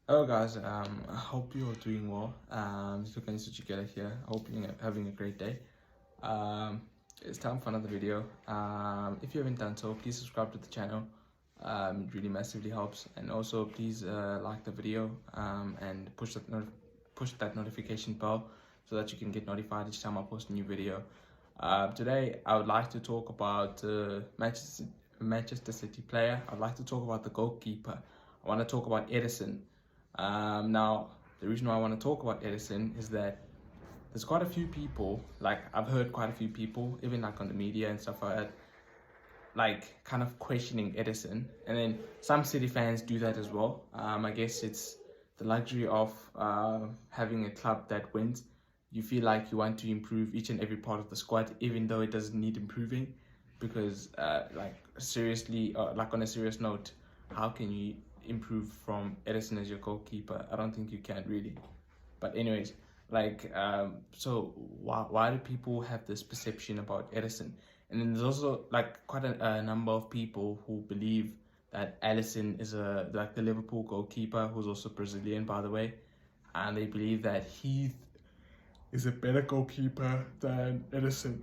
Hello guys, I hope you're doing well. It's looking together here. I hope you're having a great day. Um, it's time for another video. If you haven't done so, please subscribe to the channel. It really massively helps. And also please like the video and push that notification bell so that you can get notified each time I post a new video. Today I would like to talk about Manchester City player. I'd like to talk about the goalkeeper. I want to talk about Ederson. Now, the reason why I want to talk about Ederson is that there's quite a few people, like I've heard quite a few people, even like on the media and stuff like that, like kind of questioning Ederson. And then some City fans do that as well. I guess it's the luxury of having a club that wins. You feel like you want to improve each and every part of the squad, even though it doesn't need improving. Because like seriously, like on a serious note, how can you improve from Ederson as your goalkeeper? I don't think you can really. But anyways, like so why do people have this perception about Ederson? And then there's also like quite a number of people who believe that Alisson is like the Liverpool goalkeeper, who's also Brazilian, by the way, and they believe that he is a better goalkeeper than Ederson.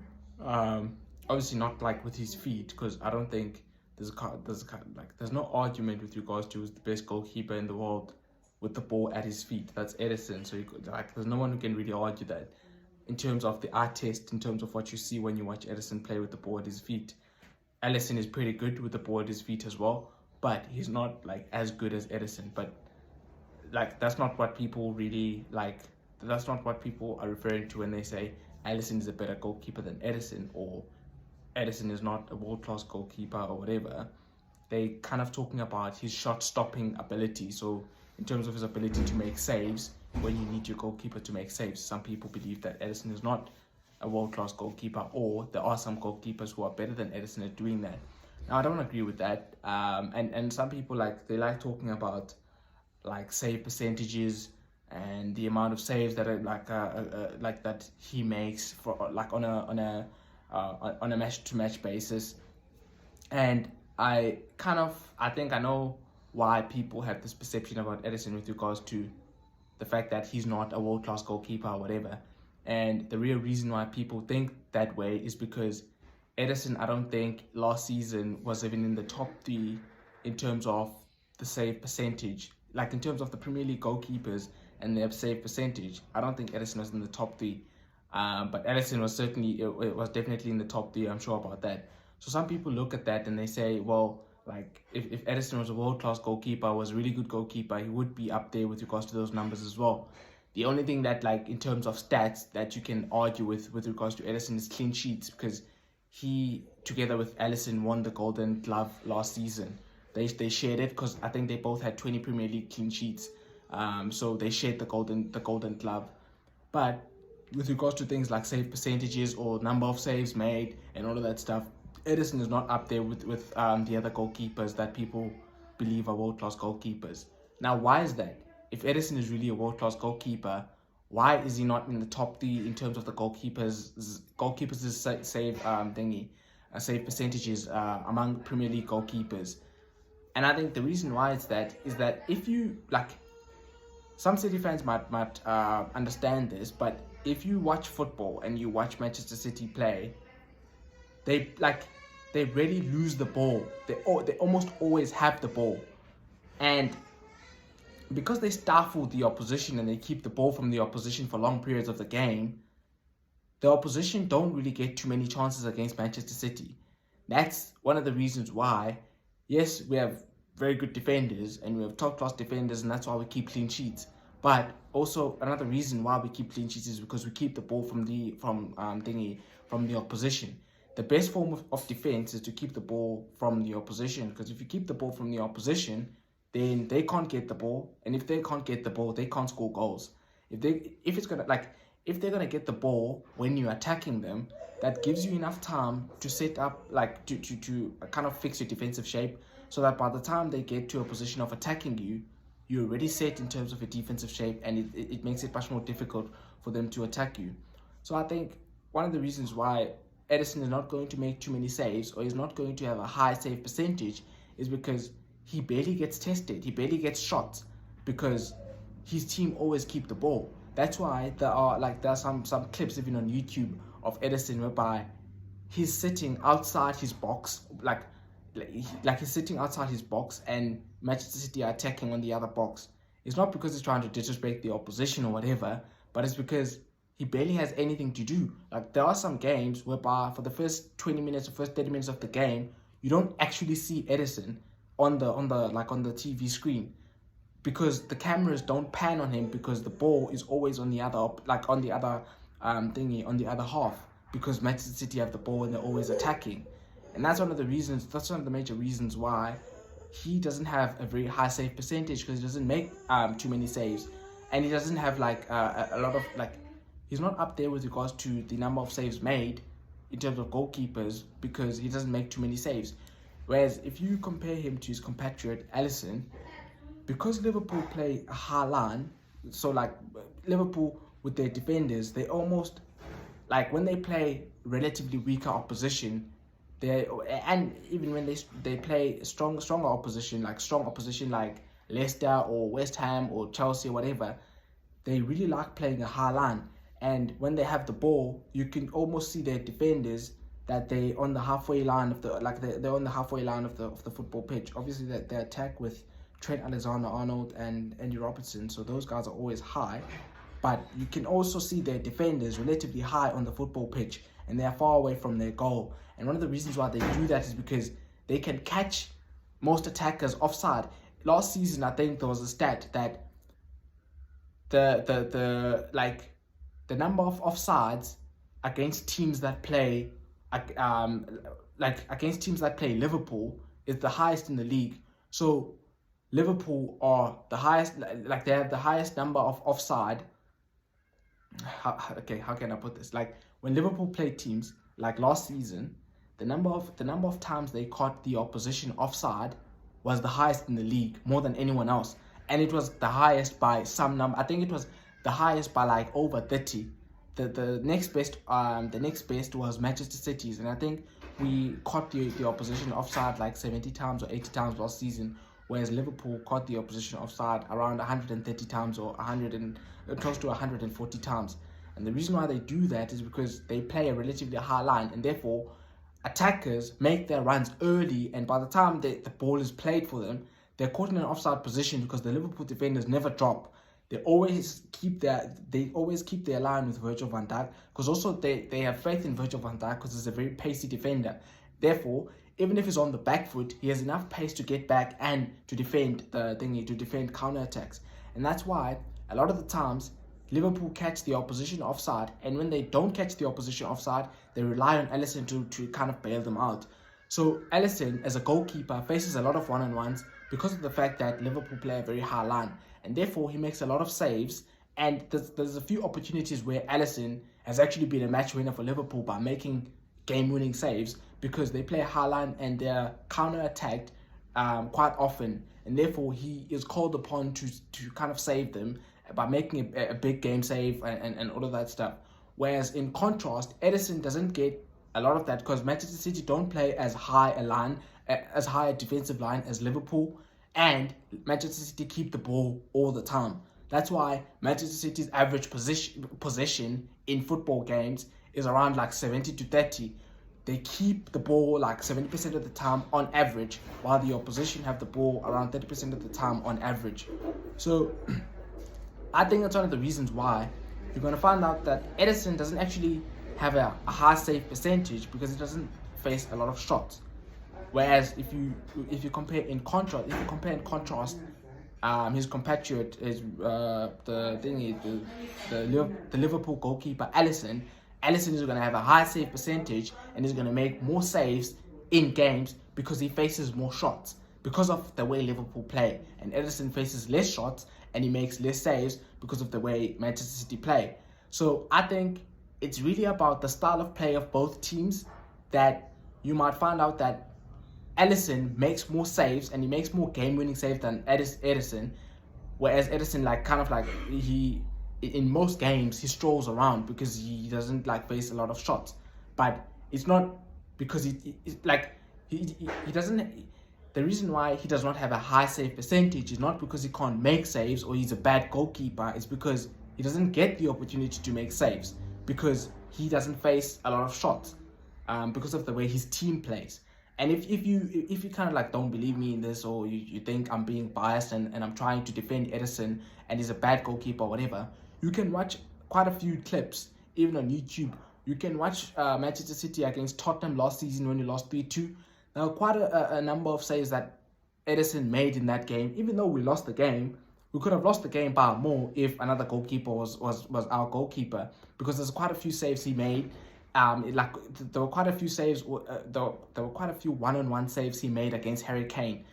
Obviously not like with his feet, because I don't think there's no argument with regards to who's the best goalkeeper in the world with the ball at his feet. That's Ederson. So there's no one who can really argue that. In terms of the eye test, in terms of what you see when you watch Ederson play with the ball at his feet, Alisson is pretty good with the ball at his feet as well, but he's not like as good as Ederson. But like that's not what people really like. That's not what people are referring to when they say Alisson is a better goalkeeper than Ederson, or Ederson is not a world-class goalkeeper or whatever. They kind of talking about his shot-stopping ability. So in terms of his ability to make saves, when you need your goalkeeper to make saves, some people believe that Ederson is not a world-class goalkeeper, or there are some goalkeepers who are better than Ederson at doing that. Now, I don't agree with that. And some people they like talking about like save percentages and the amount of saves that are like that he makes for like on a match-to-match basis. And I think I know why people have this perception about Ederson with regards to the fact that he's not a world-class goalkeeper or whatever. And the real reason why people think that way is because Ederson, I don't think last season was even in the top 3 in terms of the save percentage. Like in terms of the Premier League goalkeepers and their save percentage, I don't think Ederson was in the top 3. But Ederson was it was definitely in the top 3, I'm sure about that. So some people look at that and they say, well, like if Ederson was a world-class goalkeeper, was a really good goalkeeper, he would be up there with regards to those numbers as well. The only thing that like in terms of stats that you can argue with regards to Ederson is clean sheets, because he, together with Alisson, won the Golden Glove last season. They shared it because I think they both had 20 Premier League clean sheets. So they shared the Golden Glove. But with regards to things like save percentages or number of saves made and all of that stuff, Ederson is not up there with the other goalkeepers that people believe are world-class goalkeepers. Now, why is that? If Ederson is really a world-class goalkeeper, why is he not in the top 3 in terms of the goalkeepers' save percentages among Premier League goalkeepers? And I think the reason why it's that is that if you like, some City fans might understand this, but if you watch football and you watch Manchester City play, they rarely lose the ball. They almost always have the ball, and because they stifle the opposition and they keep the ball from the opposition for long periods of the game, the opposition don't really get too many chances against Manchester City. That's one of the reasons why, yes, we have very good defenders and we have top-class defenders, and that's why we keep clean sheets. But also another reason why we keep clean sheets is because we keep the ball from the opposition. The best form of defense is to keep the ball from the opposition, because if you keep the ball from the opposition, then they can't get the ball, and if they can't get the ball, they can't score goals. If they're gonna get the ball when you're attacking them, that gives you enough time to set up, like to kind of fix your defensive shape, so that by the time they get to a position of attacking you, you're already set in terms of a defensive shape, and it makes it much more difficult for them to attack you. So I think one of the reasons why Ederson is not going to make too many saves, or is not going to have a high save percentage, is because he barely gets tested. He barely gets shots. because his team always keep the ball. That's why there are some clips even on YouTube of Ederson whereby he's sitting outside his box, like he's sitting outside his box, and Manchester City are attacking on the other box. It's not because he's trying to disrespect the opposition or whatever, but it's because he barely has anything to do. Like, there are some games whereby for the first 20 minutes or first 30 minutes of the game, you don't actually see Ederson on the TV screen, because the cameras don't pan on him, because the ball is always on the other on the other half, because Manchester City have the ball and they're always attacking. And that's one of the major reasons why he doesn't have a very high save percentage, because he doesn't make too many saves, and he doesn't have a lot of he's not up there with regards to the number of saves made in terms of goalkeepers, because he doesn't make too many saves. Whereas if you compare him to his compatriot Ederson, because Liverpool play a high line, so Liverpool with their defenders, they almost, when they play relatively weaker opposition, and even when they play stronger opposition, like Leicester or West Ham or Chelsea or whatever, they really like playing a high line. And when they have the ball, you can almost see their defenders that they on the halfway line of they're on the halfway line of the football pitch. Obviously, that they attack with Trent Alexander-Arnold and Andy Robertson, so those guys are always high. But you can also see their defenders relatively high on the football pitch, and they are far away from their goal. And one of the reasons why they do that is because they can catch most attackers offside. Last season, I think there was a stat that the number of offsides against teams that play against teams that play Liverpool is the highest in the league. So Liverpool are the highest, they have the highest number of offside. How can I put this? When Liverpool played teams like last season, the number of times they caught the opposition offside was the highest in the league, more than anyone else, and it was the highest by some number. I think it was the highest by over 30. The next best was Manchester City's, and I think we caught the opposition offside 70 times or 80 times last season, whereas Liverpool caught the opposition offside around 130 times or close to 140 times. And the reason why they do that is because they play a relatively high line, and therefore attackers make their runs early, and by the time the ball is played for them, they're caught in an offside position, because the Liverpool defenders never drop. They always keep their line with Virgil van Dijk, because also they have faith in Virgil van Dijk, because he's a very pacey defender. Therefore, even if he's on the back foot, he has enough pace to get back and to defend counter attacks. And that's why a lot of the times Liverpool catch the opposition offside, and when they don't catch the opposition offside, they rely on Ederson to kind of bail them out. So Ederson, as a goalkeeper, faces a lot of one-on-ones because of the fact that Liverpool play a very high line, and therefore he makes a lot of saves. And there's a few opportunities where Ederson has actually been a match winner for Liverpool by making game-winning saves, because they play a high line and they're counter-attacked quite often, and therefore he is called upon to kind of save them by making a big game save and all of that stuff. Whereas in contrast, Ederson doesn't get a lot of that, because Manchester City don't play as high a defensive line as Liverpool, and Manchester City keep the ball all the time. That's why Manchester City's average possession in football games is around 70 to 30. They keep the ball 70% of the time on average, while the opposition have the ball around 30% of the time on average. So I think that's one of the reasons why you're going to find out that Ederson doesn't actually have a high save percentage, because he doesn't face a lot of shots. Whereas if you compare in contrast, his compatriot is the Liverpool goalkeeper Ederson. Ederson is going to have a high save percentage and is going to make more saves in games, because he faces more shots because of the way Liverpool play, and Ederson faces less shots and he makes less saves because of the way Manchester City play. So I think it's really about the style of play of both teams, that you might find out that Ederson makes more saves and he makes more game-winning saves than Ederson, whereas Ederson in most games he strolls around because he doesn't face a lot of shots. But it's not because he doesn't. the reason why he does not have a high save percentage is not because he can't make saves or he's a bad goalkeeper. It's because he doesn't get the opportunity to make saves because he doesn't face a lot of shots, because of the way his team plays. And if you kind of like don't believe me in this, or you think I'm being biased and I'm trying to defend Ederson and he's a bad goalkeeper or whatever, you can watch quite a few clips even on YouTube. You can watch Manchester City against Tottenham last season when he lost 3-2. Now quite a number of saves that Ederson made in that game. Even though we lost the game, we could have lost the game by more if another goalkeeper was our goalkeeper, because there's quite a few saves he made. There were quite a few saves. There were quite a few one-on-one saves he made against Harry Kane,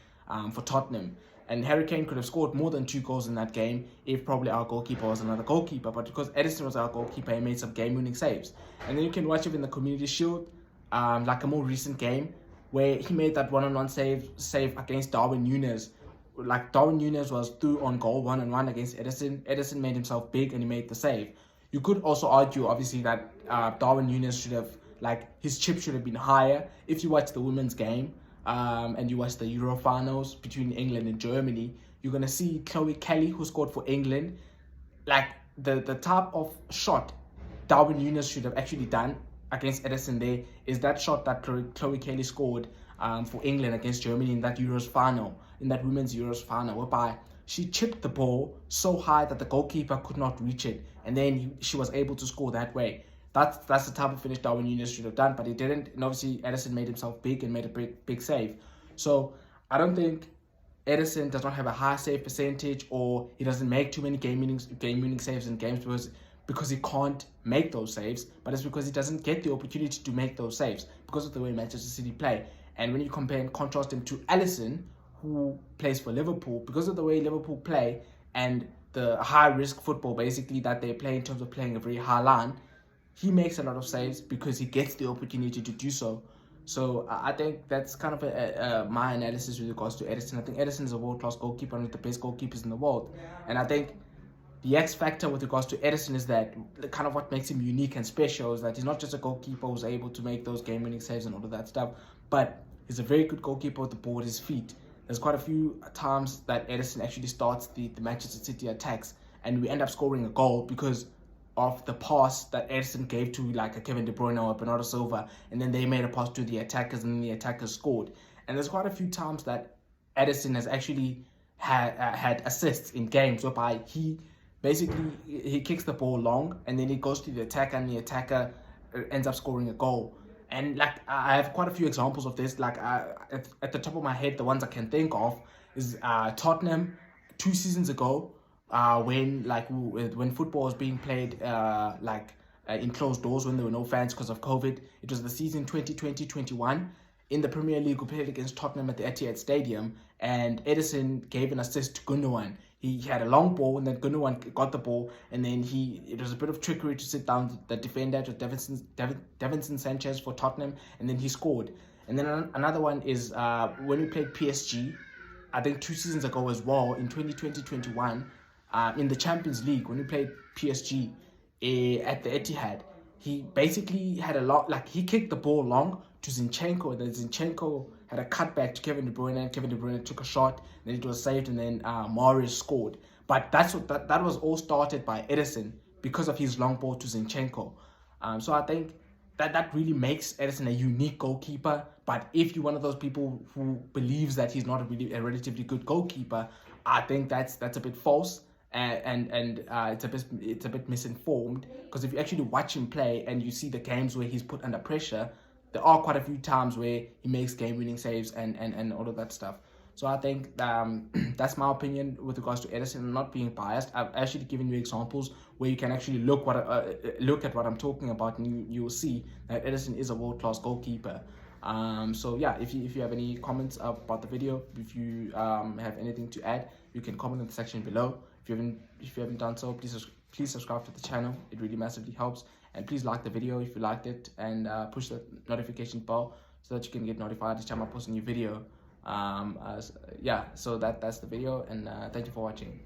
for Tottenham. And Harry Kane could have scored more than 2 goals in that game if probably our goalkeeper was another goalkeeper. But because Ederson was our goalkeeper, he made some game-winning saves. And then you can watch him in the Community Shield, like a more recent game, where he made that one-on-one save against Darwin Núñez. Like Darwin Núñez was through on goal one-on-one against Ederson. Ederson made himself big and he made the save. You could also argue, obviously, that Darwin Núñez should have, like, his chip should have been higher. If you watch the women's game, and you watch the Euro finals between England and Germany, you're going to see Chloe Kelly, who scored for England. Like, the type of shot Darwin Núñez should have actually done against Ederson there is that shot that Chloe Kelly scored for England against Germany in that Euros final, in that women's Euros final, whereby she chipped the ball so high that the goalkeeper could not reach it, and then she was able to score that way. That's the type of finish Darwin Núñez should have done, but he didn't. And obviously, Ederson made himself big and made a big save. So I don't think Ederson does not have a high save percentage, or he doesn't make too many game-winning saves in games because he can't make those saves, but it's because he doesn't get the opportunity to make those saves because of the way Manchester City play. And when you compare and contrast him to Ederson, who plays for Liverpool, because of the way Liverpool play and the high-risk football basically that they play in terms of playing a very high line, he makes a lot of saves because he gets the opportunity to do so. So I think that's kind of my analysis with regards to Ederson. I think Ederson is a world-class goalkeeper, one of the best goalkeepers in the world. And I think the X factor with regards to Ederson is that kind of what makes him unique and special is that he's not just a goalkeeper who's able to make those game-winning saves and all of that stuff, but he's a very good goalkeeper with the ball at his feet. There's quite a few times that Ederson actually starts the Manchester City attacks and we end up scoring a goal because of the pass that Ederson gave to like a Kevin De Bruyne or Bernardo Silva, and then they made a pass to the attackers and then the attackers scored. And there's quite a few times that Ederson has actually had assists in games whereby he kicks the ball long and then it goes to the attacker and the attacker ends up scoring a goal. And like I have quite a few examples of this. Like at the top of my head, the ones I can think of is Tottenham 2 seasons ago, when football was being played in closed doors when there were no fans because of COVID. It was the season 2020-21. In the Premier League, we played against Tottenham at the Etihad Stadium, and Ederson gave an assist to Gundogan. He had a long ball, and then Gundogan got the ball, and then it was a bit of trickery to sit down the defender, to Davinson Sanchez for Tottenham, and then he scored. And then another one is when we played PSG, I think 2 seasons ago as well, in 2020-21, in the Champions League, when we played PSG at the Etihad, he basically had he kicked the ball long to Zinchenko, and then Zinchenko had a cutback to Kevin De Bruyne, and Kevin De Bruyne took a shot, then it was saved, and then Mahrez scored. But that was all started by Ederson because of his long ball to Zinchenko. So I think that really makes Ederson a unique goalkeeper. But if you're one of those people who believes that he's not a relatively good goalkeeper, I think that's a bit false. And it's a bit misinformed, because if you actually watch him play and you see the games where he's put under pressure, there are quite a few times where he makes game-winning saves and all of that stuff. So I think that's my opinion with regards to Ederson. I'm not being biased. I've actually given you examples where you can actually look at what I'm talking about, and you will see that Ederson is a world-class goalkeeper. So yeah, if you have any comments about the video, if you have anything to add, you can comment in the section below. If you haven't done so, please subscribe to the channel. It really massively helps. And please like the video if you liked it, and push the notification bell so that you can get notified each time I post a new video. So that's the video, and thank you for watching.